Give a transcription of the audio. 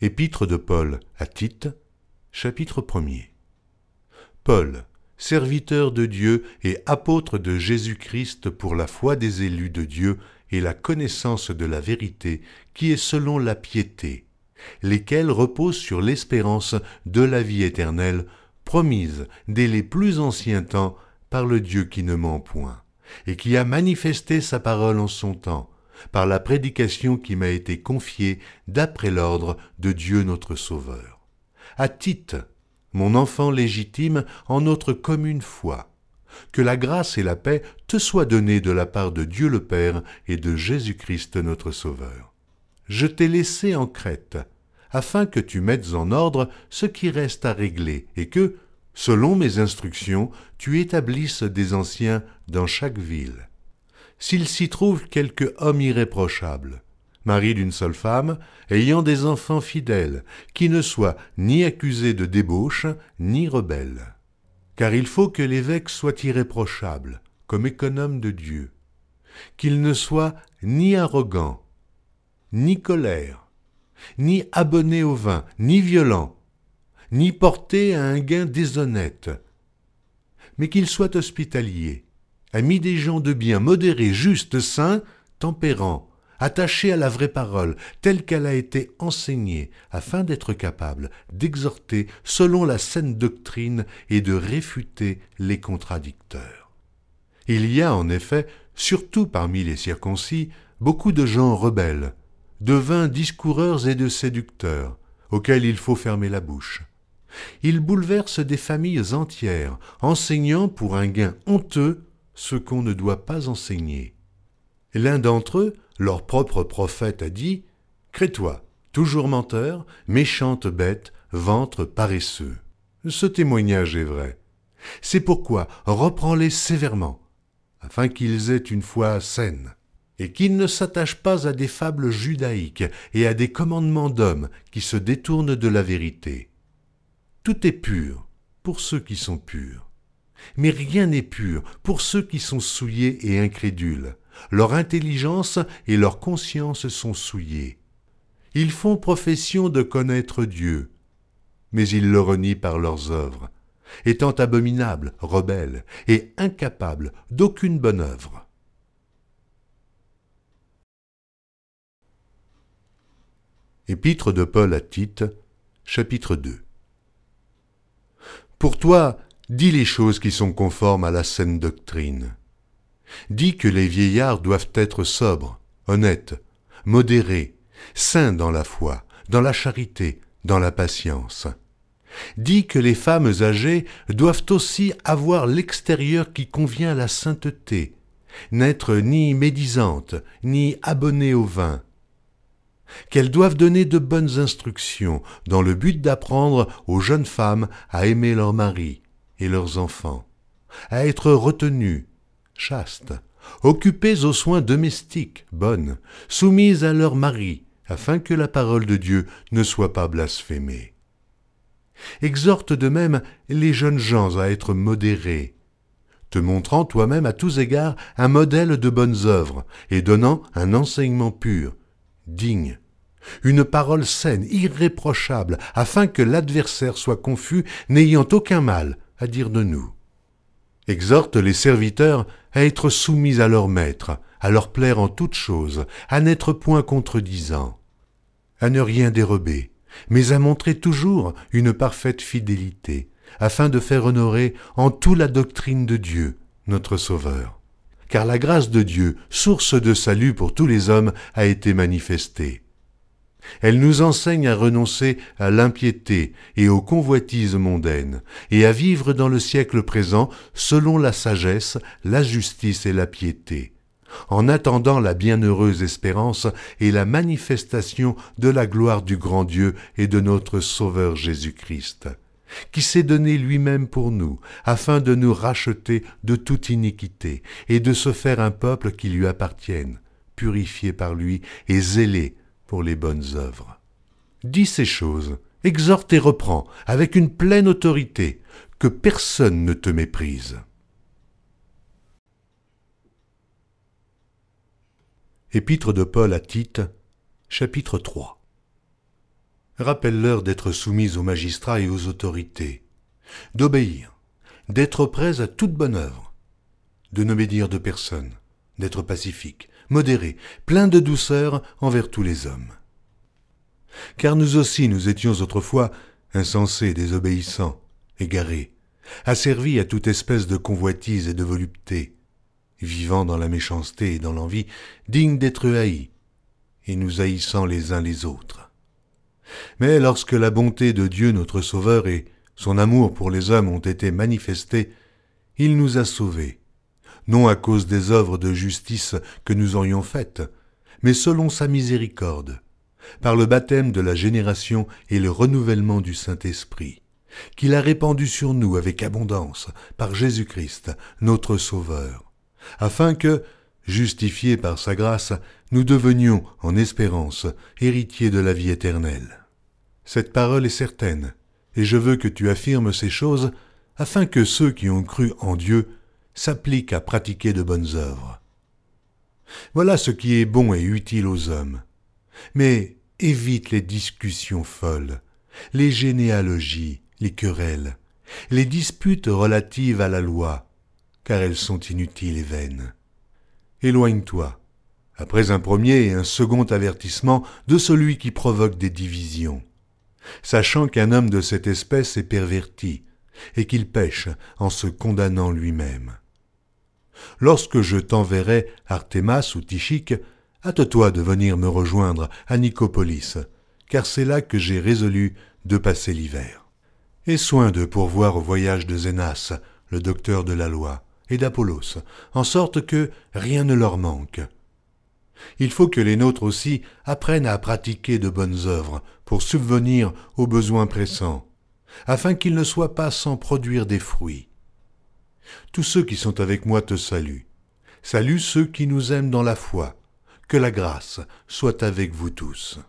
Épître de Paul à Tite, chapitre 1er. Paul, serviteur de Dieu et apôtre de Jésus-Christ pour la foi des élus de Dieu et la connaissance de la vérité qui est selon la piété, lesquels reposent sur l'espérance de la vie éternelle, promise dès les plus anciens temps par le Dieu qui ne ment point, et qui a manifesté sa parole en son temps, par la prédication qui m'a été confiée d'après l'ordre de Dieu notre Sauveur. À Tite, mon enfant légitime en notre commune foi, que la grâce et la paix te soient données de la part de Dieu le Père et de Jésus-Christ notre Sauveur. Je t'ai laissé en Crète, afin que tu mettes en ordre ce qui reste à régler, et que, selon mes instructions, tu établisses des anciens dans chaque ville. S'il s'y trouve quelque homme irréprochable, mari d'une seule femme, ayant des enfants fidèles, qui ne soit ni accusé de débauche, ni rebelle. Car il faut que l'évêque soit irréprochable, comme économe de Dieu, qu'il ne soit ni arrogant, ni colère, ni abonné au vin, ni violent, ni porté à un gain déshonnête, mais qu'il soit hospitalier, ami des gens de bien, modéré, juste, saint, tempérant, attaché à la vraie parole, telle qu'elle a été enseignée, afin d'être capable d'exhorter selon la saine doctrine et de réfuter les contradicteurs. Il y a en effet, surtout parmi les circoncis, beaucoup de gens rebelles, de vains discoureurs et de séducteurs, auxquels il faut fermer la bouche. Ils bouleversent des familles entières, enseignant pour un gain honteux ce qu'on ne doit pas enseigner. L'un d'entre eux, leur propre prophète, a dit « Crétois, toujours menteur, méchante bête, ventre paresseux. » Ce témoignage est vrai. C'est pourquoi reprends-les sévèrement, afin qu'ils aient une foi saine, et qu'ils ne s'attachent pas à des fables judaïques et à des commandements d'hommes qui se détournent de la vérité. Tout est pur pour ceux qui sont purs. Mais rien n'est pur pour ceux qui sont souillés et incrédules. Leur intelligence et leur conscience sont souillées. Ils font profession de connaître Dieu, mais ils le renient par leurs œuvres, étant abominables, rebelles et incapables d'aucune bonne œuvre. Épître de Paul à Tite, chapitre 2. Pour toi, dis les choses qui sont conformes à la saine doctrine. Dis que les vieillards doivent être sobres, honnêtes, modérés, saints dans la foi, dans la charité, dans la patience. Dis que les femmes âgées doivent aussi avoir l'extérieur qui convient à la sainteté, n'être ni médisantes, ni abonnées au vin. Qu'elles doivent donner de bonnes instructions dans le but d'apprendre aux jeunes femmes à aimer leurs maris et leurs enfants, à être retenues, chastes, occupées aux soins domestiques, bonnes, soumises à leurs maris, afin que la parole de Dieu ne soit pas blasphémée. Exhorte de même les jeunes gens à être modérés, te montrant toi-même à tous égards un modèle de bonnes œuvres et donnant un enseignement pur, digne, une parole saine, irréprochable, afin que l'adversaire soit confus, n'ayant aucun mal à dire de nous. Exhorte les serviteurs à être soumis à leur maître, à leur plaire en toutes choses, à n'être point contredisants, à ne rien dérober, mais à montrer toujours une parfaite fidélité, afin de faire honorer en tout la doctrine de Dieu, notre Sauveur. Car la grâce de Dieu, source de salut pour tous les hommes, a été manifestée. Elle nous enseigne à renoncer à l'impiété et aux convoitises mondaines, et à vivre dans le siècle présent selon la sagesse, la justice et la piété, en attendant la bienheureuse espérance et la manifestation de la gloire du grand Dieu et de notre Sauveur Jésus-Christ, qui s'est donné lui-même pour nous, afin de nous racheter de toute iniquité, et de se faire un peuple qui lui appartienne, purifié par lui et zélé pour les bonnes œuvres. Dis ces choses, exhorte et reprends, avec une pleine autorité, que personne ne te méprise. Épître de Paul à Tite, chapitre 3. Rappelle-leur d'être soumis aux magistrats et aux autorités, d'obéir, d'être prêts à toute bonne œuvre, de ne médire de personne, d'être pacifique, modéré, plein de douceur envers tous les hommes. Car nous aussi nous étions autrefois insensés, désobéissants, égarés, asservis à toute espèce de convoitise et de volupté, vivant dans la méchanceté et dans l'envie, dignes d'être haïs, et nous haïssant les uns les autres. Mais lorsque la bonté de Dieu notre Sauveur et son amour pour les hommes ont été manifestés, il nous a sauvés, non à cause des œuvres de justice que nous aurions faites, mais selon sa miséricorde, par le baptême de la génération et le renouvellement du Saint-Esprit, qu'il a répandu sur nous avec abondance par Jésus-Christ, notre Sauveur, afin que, justifiés par sa grâce, nous devenions, en espérance, héritiers de la vie éternelle. Cette parole est certaine, et je veux que tu affirmes ces choses, afin que ceux qui ont cru en Dieu s'appliquent à pratiquer de bonnes œuvres. Voilà ce qui est bon et utile aux hommes. Mais évite les discussions folles, les généalogies, les querelles, les disputes relatives à la loi, car elles sont inutiles et vaines. Éloigne-toi, après un premier et un second avertissement, de celui qui provoque des divisions, sachant qu'un homme de cette espèce est perverti, et qu'il pêche en se condamnant lui-même. Lorsque je t'enverrai Artémas ou Tychique, hâte-toi de venir me rejoindre à Nicopolis, car c'est là que j'ai résolu de passer l'hiver. Aie soin de pourvoir au voyage de Zénas, le docteur de la loi, et d'Apollos, en sorte que rien ne leur manque. Il faut que les nôtres aussi apprennent à pratiquer de bonnes œuvres pour subvenir aux besoins pressants, afin qu'ils ne soient pas sans produire des fruits. Tous ceux qui sont avec moi te saluent. Salue ceux qui nous aiment dans la foi. Que la grâce soit avec vous tous.